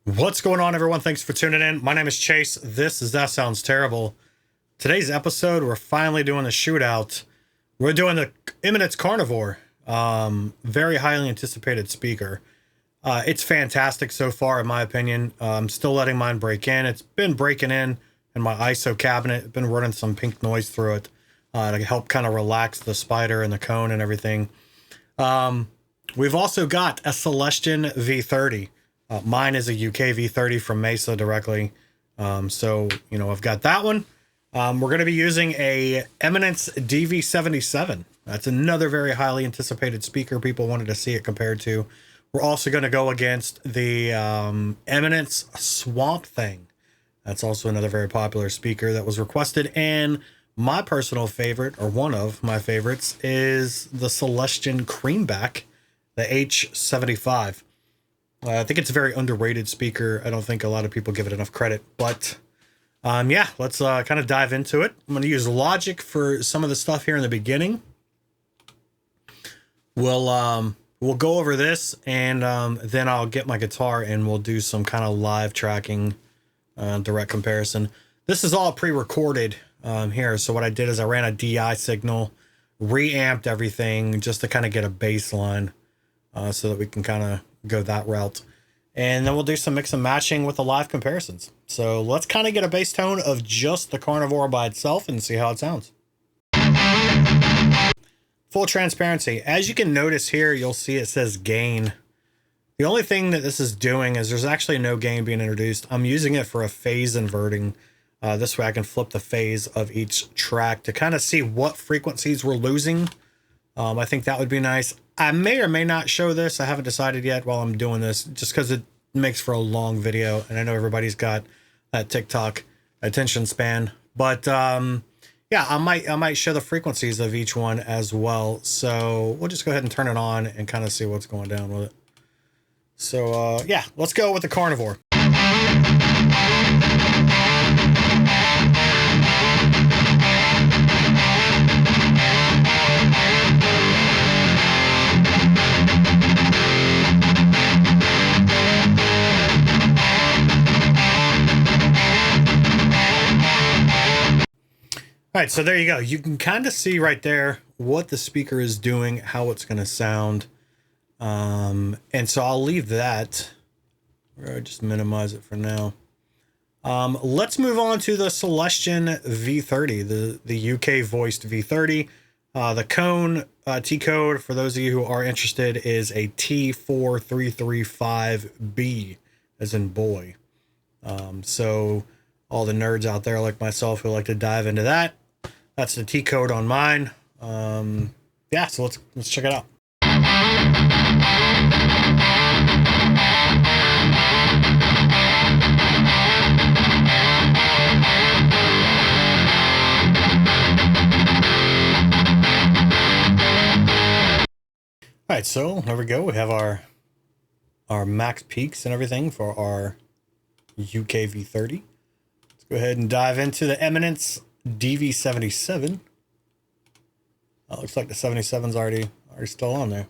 What's going on, everyone? Thanks for tuning in. My name is Chase. This is That Sounds Terrible. Today's episode, we're finally doing the shootout. We're doing the Eminence Karnivore. Very highly anticipated speaker. It's fantastic so far, in my opinion. I'm still letting mine break in. It's been breaking in my ISO cabinet. I've been running some pink noise through it to help kind of relax the spider and the cone and everything. We've also got a Celestion V30. Mine is a uk-V30 from Mesa directly. So, you know, I've got that one. We're going to be using a Eminence DV77. That's another very highly anticipated speaker. People wanted to see it compared to. We're also going to go against the Eminence Swampthang. That's also another very popular speaker that was requested. And my personal favorite, or one of my favorites, is the Celestion Creamback, the H75. I think it's a very underrated speaker. I don't think a lot of people give it enough credit, but yeah, let's kind of dive into it. I'm going to use Logic for some of the stuff here in the beginning. We'll go over this, and then I'll get my guitar and we'll do some kind of live tracking, direct comparison. This is all pre-recorded here. So what I did is I ran a DI signal, reamped everything just to kind of get a baseline so that we can kind of go that route, and then we'll do some mix and matching with the live comparisons. So let's kind of get a bass tone of just the Carnivore by itself and see how it sounds. Full transparency, as you can notice here, you'll see it says gain. The only thing that this is doing is there's actually no gain being introduced. I'm using it for a phase inverting. This way I can flip the phase of each track to kind of see what frequencies we're losing. I think that would be nice. I may or may not show this. I haven't decided yet while I'm doing this, just because it makes for a long video, and I know everybody's got that TikTok attention span. But yeah, I might show the frequencies of each one as well. So we'll just go ahead and turn it on and kind of see what's going down with it. So yeah, let's go with the Carnivore. All right, so there you go. You can kind of see right there what the speaker is doing, how it's going to sound. And so I'll leave that. Or just minimize it for now. Let's move on to the Celestion V30, the UK voiced V30. The cone T-code, for those of you who are interested, is a T4335B, as in boy. So all the nerds out there like myself who like to dive into that, that's the T code on mine. Yeah, so let's check it out. All right, so there we go. We have our max peaks and everything for our uk-V30. Let's go ahead and dive into the Eminence DV77. Oh, looks like the 77's already still on there.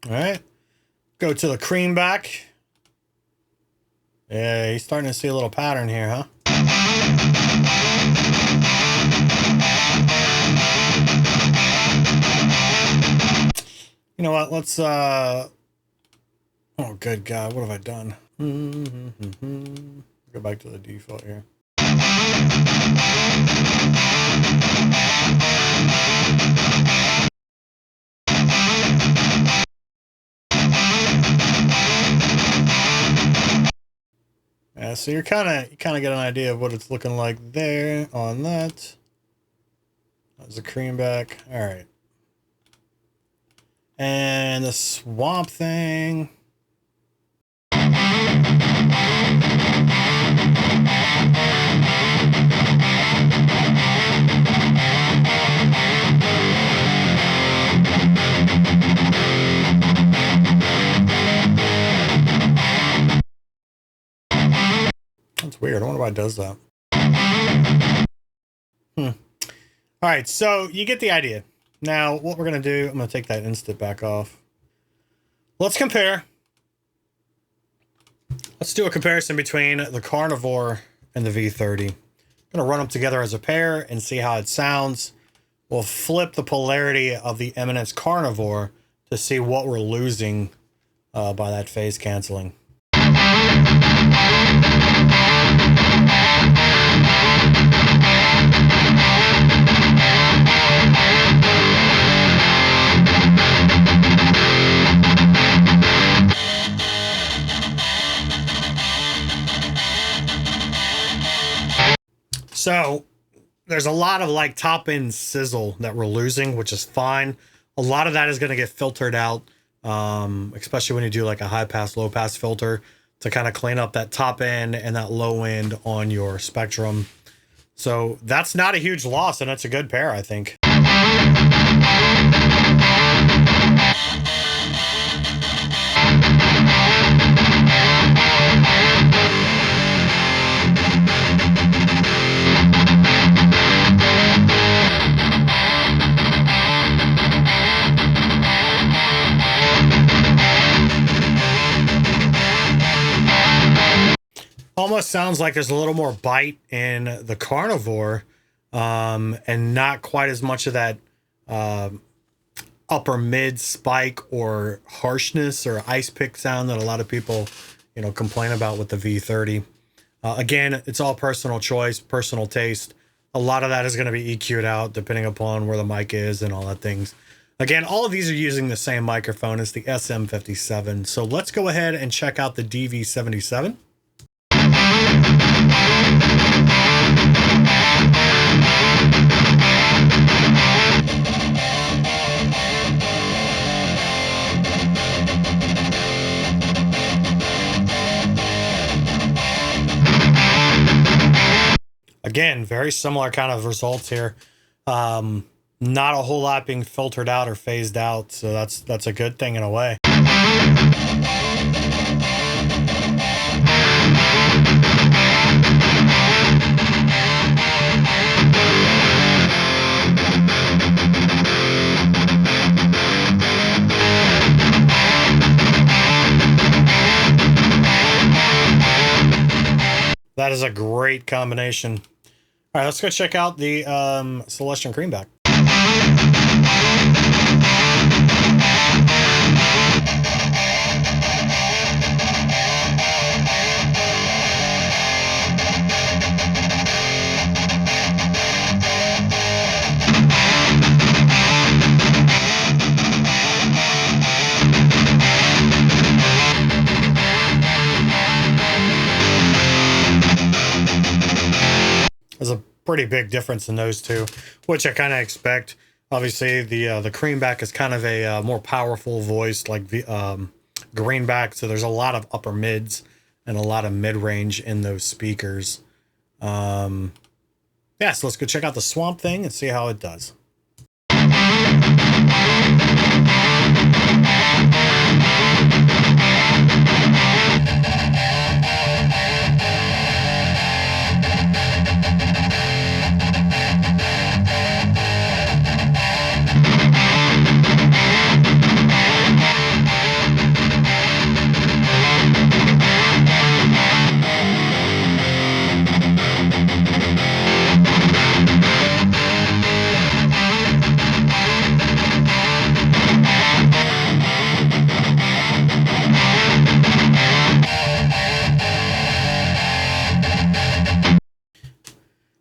All right, go to the Creamback. Yeah, he's starting to see a little pattern here, huh? You know what? Let's oh, good God, what have I done? Go back to the default here. Yeah, so you kind of get an idea of what it's looking like there on that. That's a Creamback. All right. And the Swampthang. It's weird. I wonder why it does that. All right, so you get the idea. Now, what we're going to do, I'm going to take that instant back off. Let's compare. Let's do a comparison between the Carnivore and the V30. I'm going to run them together as a pair and see how it sounds. We'll flip the polarity of the Eminence Karnivore to see what we're losing by that phase canceling. So there's a lot of like top end sizzle that we're losing, which is fine. A lot of that is going to get filtered out, especially when you do like a high pass, low pass filter to kind of clean up that top end and that low end on your spectrum. So that's not a huge loss, and it's a good pair, I think. Almost sounds like there's a little more bite in the Carnivore, and not quite as much of that upper mid spike or harshness or ice pick sound that a lot of people, you know, complain about with the V30. Again, it's all personal choice, personal taste. A lot of that is going to be EQ'd out depending upon where the mic is and all that things. Again, all of these are using the same microphone as the SM57. So let's go ahead and check out the DV77. Again, very similar kind of results here. Not a whole lot being filtered out or phased out, so that's a good thing in a way. That is a great combination. All right, let's go check out the Celestion Creamback. There's a pretty big difference in those two, which I kind of expect. Obviously, the Creamback is kind of a more powerful voice, like the Greenback. So there's a lot of upper mids and a lot of mid range in those speakers. Yeah, so let's go check out the Swampthang and see how it does.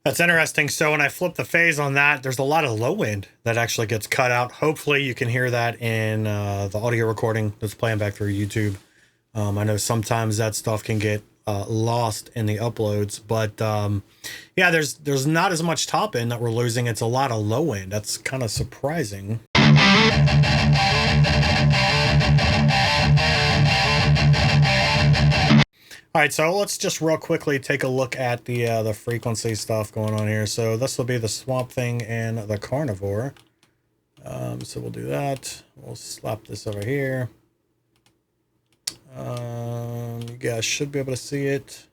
That's interesting. So when I flip the phase on that, there's a lot of low end that actually gets cut out. Hopefully you can hear that in the audio recording that's playing back through YouTube. I know sometimes that stuff can get lost in the uploads, but yeah, there's not as much top end that we're losing. It's a lot of low end. That's kind of surprising. All right, so let's just real quickly take a look at the frequency stuff going on here. So this will be the Swampthang and the Carnivore. So we'll do that. We'll slap this over here. You guys should be able to see it.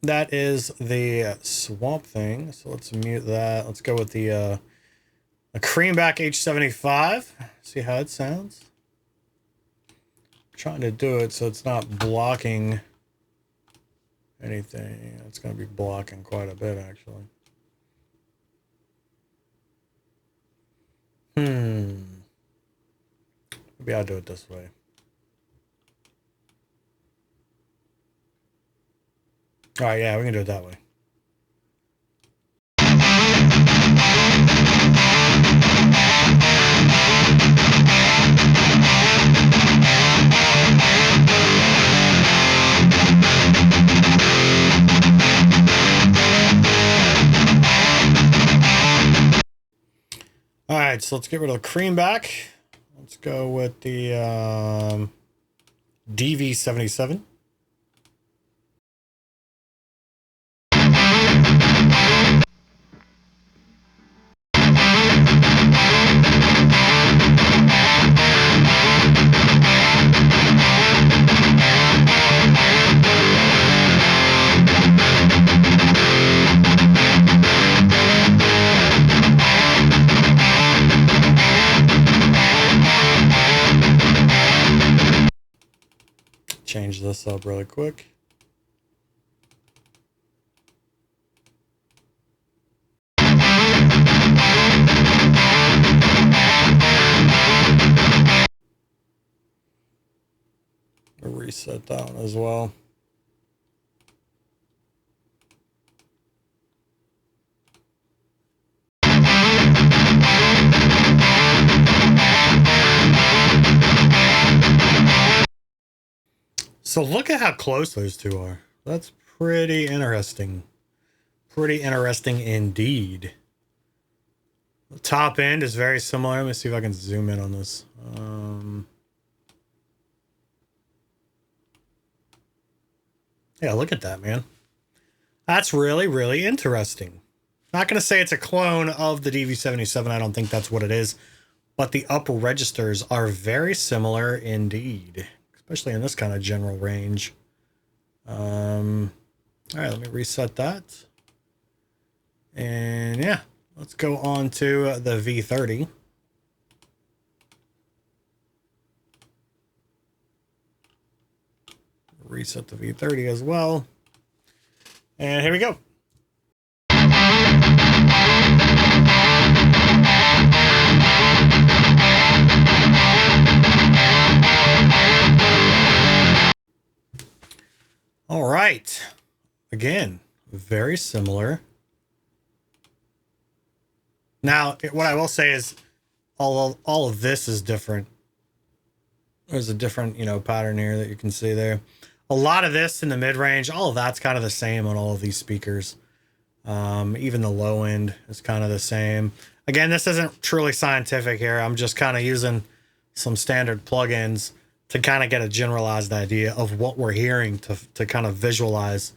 that is the Swampthang. So let's mute that. Let's go with the Creamback H75. See how it sounds. I'm trying to do it so it's not blocking anything. It's going to be blocking quite a bit, actually. Maybe I'll do it this way. All right, yeah, we can do it that way. All right, so let's get rid of the Creamback. Let's go with the DV77. Change this up really quick. Reset that one as well. So look at how close those two are. That's pretty interesting. Pretty interesting indeed. The top end is very similar. Let me see if I can zoom in on this. Yeah, look at that, man. That's really, really interesting. Not going to say it's a clone of the DV77. I don't think that's what it is. But the upper registers are very similar indeed. Especially in this kind of general range. All right, let me reset that. And yeah, let's go on to the V30. Reset the V30 as well. And here we go. All right. Again, very similar. Now, what I will say is all of this is different. There's a different, pattern here that you can see there. A lot of this in the mid-range, all of that's kind of the same on all of these speakers. Even the low end is kind of the same. Again, this isn't truly scientific here. I'm just kind of using some standard plugins to kind of get a generalized idea of what we're hearing to kind of visualize.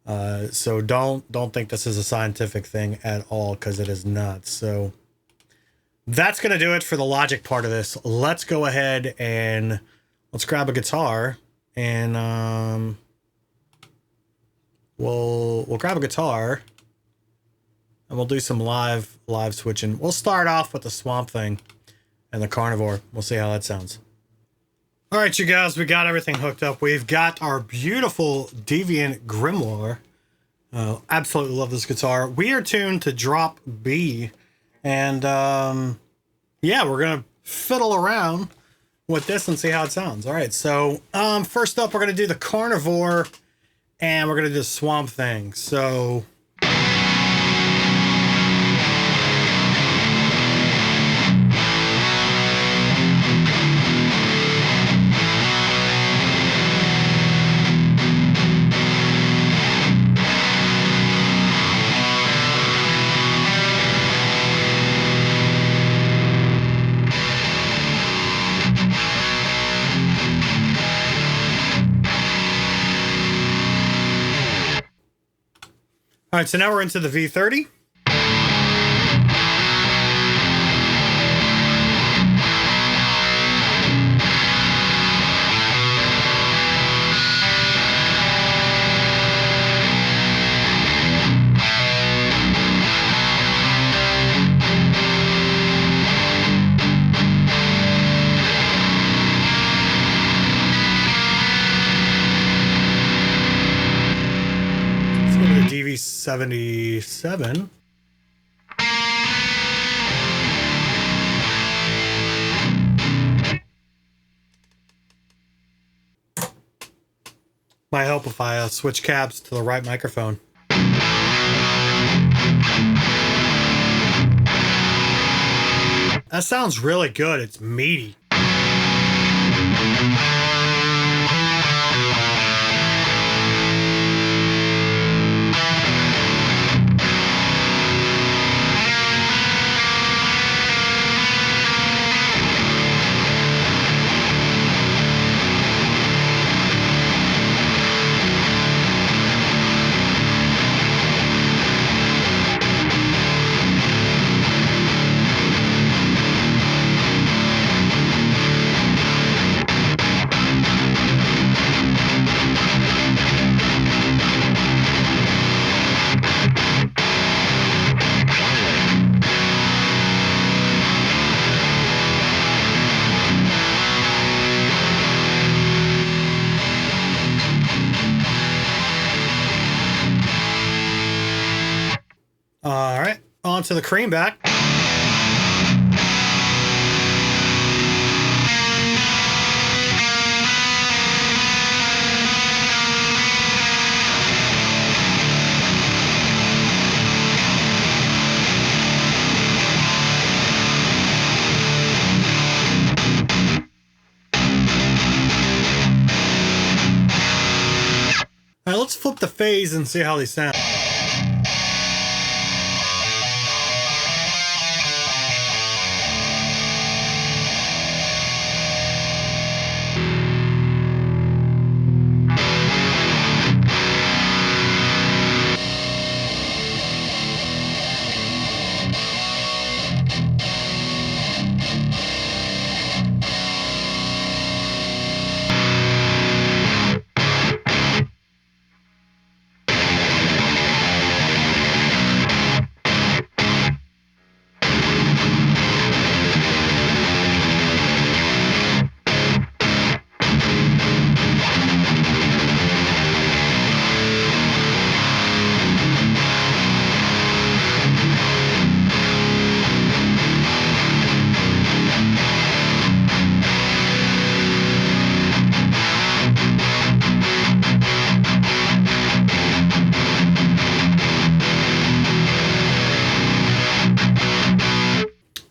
So don't think this is a scientific thing at all, because it is not. So that's going to do it for the logic part of this. Let's go ahead and let's grab a guitar, and we'll grab a guitar and we'll do some live switching. We'll start off with the Swampthang and the Carnivore. We'll see how that sounds. All right, you guys, we got everything hooked up. We've got our beautiful Deviant Grimoire. Absolutely love this guitar. We are tuned to drop B, and yeah, we're gonna fiddle around with this and see how it sounds. All right, so first up, we're gonna do the Carnivore, and we're gonna do the Swampthang. So all right, so now we're into the V30. DV77. Might help if I switch cabs to the right microphone. That sounds really good. It's meaty. All right, on to the Creamback. All right, let's flip the phase and see how they sound.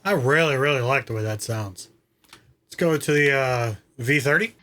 I really like the way that sounds. Let's go to the V30.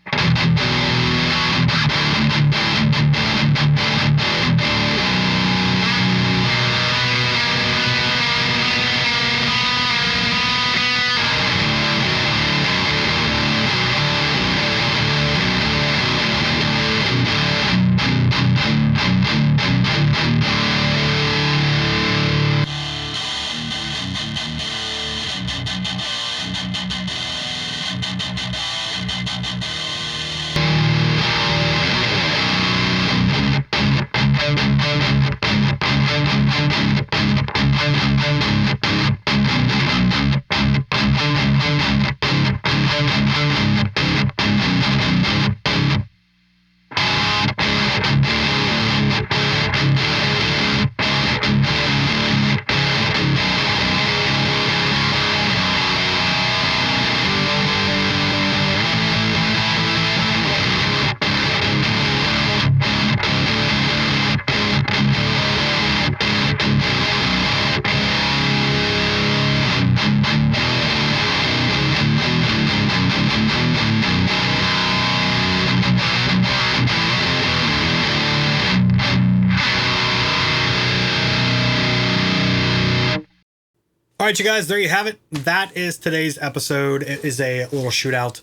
All right, you guys, there you have it. That is today's episode. It is a little shootout.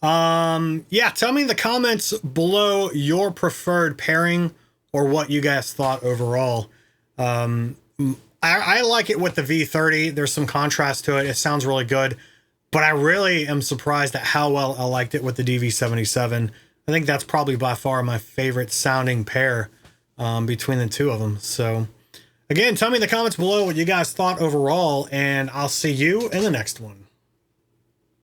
Yeah, tell me in the comments below your preferred pairing or what you guys thought overall. I like it with the V30. There's some contrast to it. It sounds really good, but I really am surprised at how well I liked it with the DV77. I think that's probably by far my favorite sounding pair between the two of them. So again, tell me in the comments below what you guys thought overall, and I'll see you in the next one.